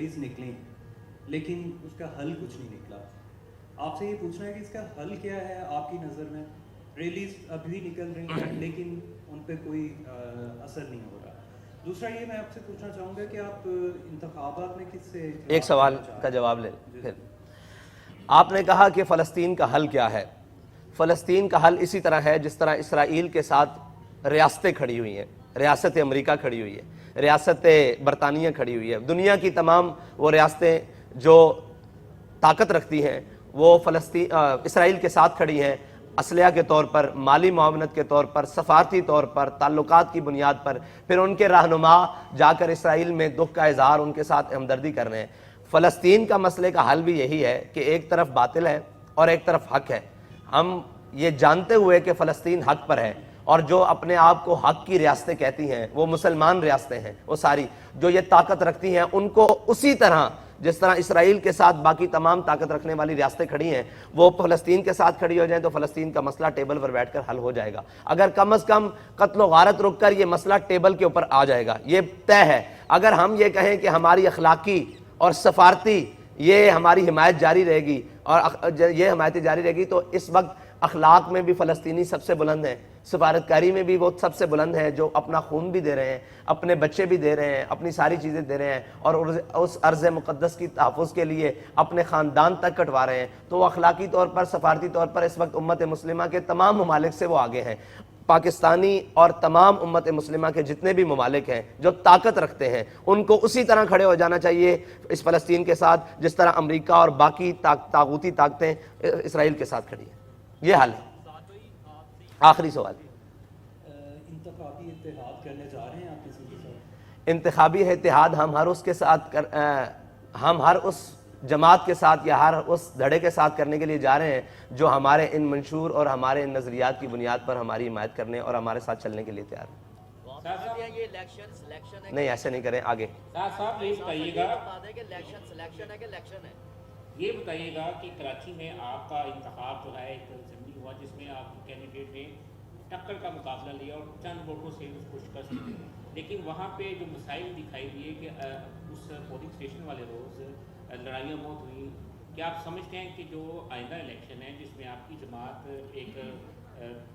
Release نکلیں لیکن اس کا حل کچھ نہیں نکلا. آپ سے یہ پوچھنا ہے کہ اس کا حل کیا ہے آپ کی نظر میں؟ ریلیز ابھی نکل رہی ہیں لیکن ان پہ کوئی اثر نہیں ہو رہا. دوسرا یہ میں آپ سے پوچھنا چاہوں گا کہ آپ انتخابات میں کس سے ایک سوال کا جواب لیں پھر. آپ نے کہا کہ فلسطین کا حل کیا ہے. فلسطین کا حل اسی طرح ہے جس طرح اسرائیل کے ساتھ ریاستیں کھڑی ہوئی ہیں. ریاست امریکہ کھڑی ہوئی ہے, ریاست برطانیہ کھڑی ہوئی ہے. دنیا کی تمام وہ ریاستیں جو طاقت رکھتی ہیں وہ اسرائیل کے ساتھ کھڑی ہیں, اسلحہ کے طور پر, مالی معاونت کے طور پر, سفارتی طور پر, تعلقات کی بنیاد پر. پھر ان کے رہنما جا کر اسرائیل میں دکھ کا اظہار ان کے ساتھ ہمدردی کر رہے ہیں. فلسطین کا مسئلے کا حل بھی یہی ہے کہ ایک طرف باطل ہے اور ایک طرف حق ہے. ہم یہ جانتے ہوئے کہ فلسطین حق پر ہے, اور جو اپنے آپ کو حق کی ریاستیں کہتی ہیں وہ مسلمان ریاستیں ہیں, وہ ساری جو یہ طاقت رکھتی ہیں ان کو اسی طرح جس طرح اسرائیل کے ساتھ باقی تمام طاقت رکھنے والی ریاستیں کھڑی ہیں وہ فلسطین کے ساتھ کھڑی ہو جائیں تو فلسطین کا مسئلہ ٹیبل پر بیٹھ کر حل ہو جائے گا. اگر کم از کم قتل و غارت رک کر یہ مسئلہ ٹیبل کے اوپر آ جائے گا, یہ طے ہے. اگر ہم یہ کہیں کہ ہماری اخلاقی اور سفارتی یہ ہماری حمایت جاری رہے گی اور یہ حمایت جاری رہے گی تو اس وقت اخلاق میں بھی فلسطینی سب سے بلند ہیں, سفارتکاری میں بھی وہ سب سے بلند ہیں جو اپنا خون بھی دے رہے ہیں, اپنے بچے بھی دے رہے ہیں, اپنی ساری چیزیں دے رہے ہیں اور اس ارض مقدس کی تحفظ کے لیے اپنے خاندان تک کٹوا رہے ہیں. تو وہ اخلاقی طور پر, سفارتی طور پر اس وقت امت مسلمہ کے تمام ممالک سے وہ آگے ہیں. پاکستانی اور تمام امت مسلمہ کے جتنے بھی ممالک ہیں جو طاقت رکھتے ہیں ان کو اسی طرح کھڑے ہو جانا چاہیے اس فلسطین کے ساتھ جس طرح امریکہ اور باقی طاغوتی طاقتیں اسرائیل کے ساتھ کھڑی ہیں. یہ حل ہے. آخری سوال, انتخابی اتحاد کرنے جا رہے ہیں آپ کسی کے ساتھ؟ انتخابی اتحاد ہم ہر اس جماعت کے ساتھ یا ہر اس دھڑے کے ساتھ کرنے کے لیے جا رہے ہیں جو ہمارے ان منشور اور ہمارے ان نظریات کی بنیاد پر ہماری حمایت کرنے اور ہمارے ساتھ چلنے کے لیے تیار ہیں. نہیں ایسے نہیں کریں. آگے صاحب یہ بتائیے گا کہ کراچی میں آپ کا انتخاب جو ہے ایک اسمبلی ہوا جس میں آپ کے کینڈیڈیٹ نے ٹکر کا مقابلہ لیا اور چند ووٹوں سے اس کو شکست دی, لیکن وہاں پہ جو مسائل دکھائی دیے کہ اس پولنگ اسٹیشن والے روز لڑائیاں بہت ہوئیں. کیا آپ سمجھتے ہیں کہ جو آئندہ الیکشن ہے جس میں آپ کی جماعت ایک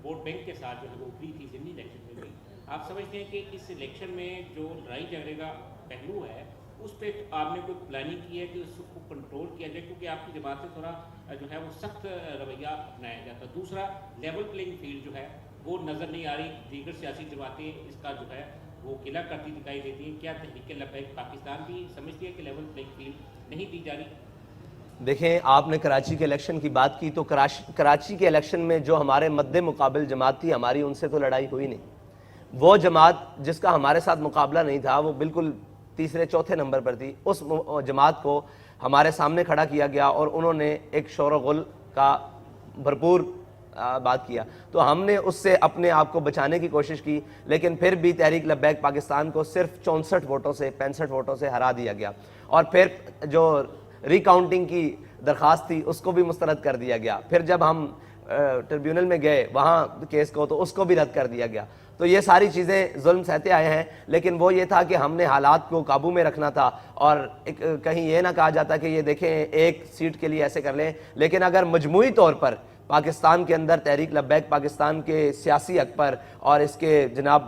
ووٹ بینک کے ساتھ جو ہے وہ ابھری تھی ضمنی الیکشن میں بھی, آپ سمجھتے ہیں کہ اس الیکشن میں جو لڑائی جھگڑے کا پہلو ہے اس پہ آپ نے کوئی پلاننگ کی ہے کہ اس کو کنٹرول کیا جائے, کیونکہ آپ کی جماعت سے تھوڑا جو ہے وہ سخت رویہ اپنایا جاتا. دوسرا لیول پلینگ فیلڈ جو ہے وہ نظر نہیں آ رہی, دیگر سیاسی جماعتیں اس کا جو ہے وہ قلعہ کرتی دکھائی دیتی ہیں. کیا تحریک لبیک پاکستان بھی سمجھتی ہے کہ لیول پلینگ فیلڈ نہیں دی جا رہی؟ دیکھیں, آپ نے کراچی کے الیکشن کی بات کی تو کراچی کے الیکشن میں جو ہمارے مد مقابل جماعت تھی ہماری, ان سے تو لڑائی ہوئی نہیں. وہ جماعت جس کا ہمارے ساتھ مقابلہ نہیں تھا وہ بالکل تیسرے چوتھے نمبر پر تھی. اس جماعت کو ہمارے سامنے کھڑا کیا گیا اور انہوں نے ایک شور و غل کا بھرپور بات کیا, تو ہم نے اس سے اپنے آپ کو بچانے کی کوشش کی, لیکن پھر بھی تحریک لبیک پاکستان کو صرف 64 ووٹوں سے 65 ووٹوں سے ہرا دیا گیا. اور پھر جو ری کاؤنٹنگ کی درخواست تھی اس کو بھی مسترد کر دیا گیا. پھر جب ہم ٹریبیونل میں گئے وہاں کیس کو تو اس کو بھی رد کر دیا گیا. تو یہ ساری چیزیں ظلم سہتے آئے ہیں, لیکن وہ یہ تھا کہ ہم نے حالات کو قابو میں رکھنا تھا اور کہیں یہ نہ کہا جاتا کہ یہ دیکھیں ایک سیٹ کے لیے ایسے کر لیں. لیکن اگر مجموعی طور پر پاکستان کے اندر تحریک لبیک پاکستان کے سیاسی حق پر اور اس کے جناب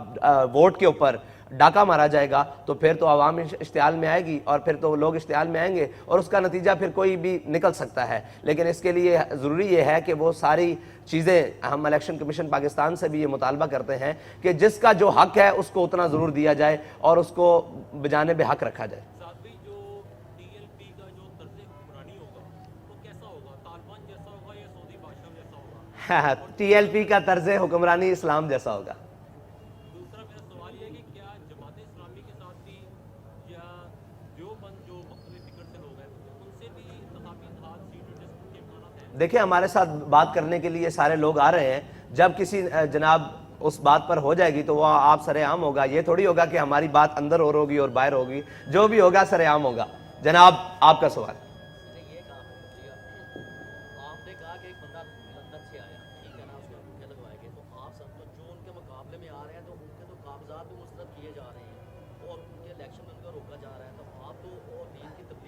ووٹ کے اوپر ڈاکہ مارا جائے گا تو پھر تو عوام اشتعال میں آئے گی اور پھر تو لوگ اشتعال میں آئیں گے اور اس کا نتیجہ پھر کوئی بھی نکل سکتا ہے. لیکن اس کے لیے ضروری یہ ہے کہ وہ ساری چیزیں, ہم الیکشن کمیشن پاکستان سے بھی یہ مطالبہ کرتے ہیں کہ جس کا جو حق ہے اس کو اتنا ضرور دیا جائے اور اس کو بجانب حق رکھا جائے. ٹی ایل پی کا طرز حکمرانی اسلام جیسا ہوگا. دوسرا میرا سوال یہ ہے کہ کیا جماعت اسلامی کے ساتھ بھی یا دیوبند جو مختلف فکر سے لوگ ہیں ان سے بھی انتخابی اتحاد سیٹ ایڈجسٹمنٹ کے امکانات ہیں؟ دیکھیں, ہمارے ساتھ بات کرنے کے لیے سارے لوگ آ رہے ہیں. جب کسی جناب اس بات پر ہو جائے گی تو وہ آپ سر عام ہوگا. یہ تھوڑی ہوگا کہ ہماری بات اندر اور ہوگی اور باہر ہوگی, جو بھی ہوگا سر عام ہوگا. جناب آپ کا سوال. آپ نے کہا کہ ایک بندہ لندن سے آیا, ٹھیک ہے نا, اس نے انگوٹھے لگوائے گے, تو آپ سب تو جو ان کے مقابلے میں آ رہے ہیں تو ان کے تو کاغذات بھی مسترد کیے جا رہے ہیں اور ان کے الیکشن میں ان کا روکا جا رہا ہے, تو آپ تو اور دین کی تبلیغ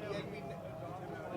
TLP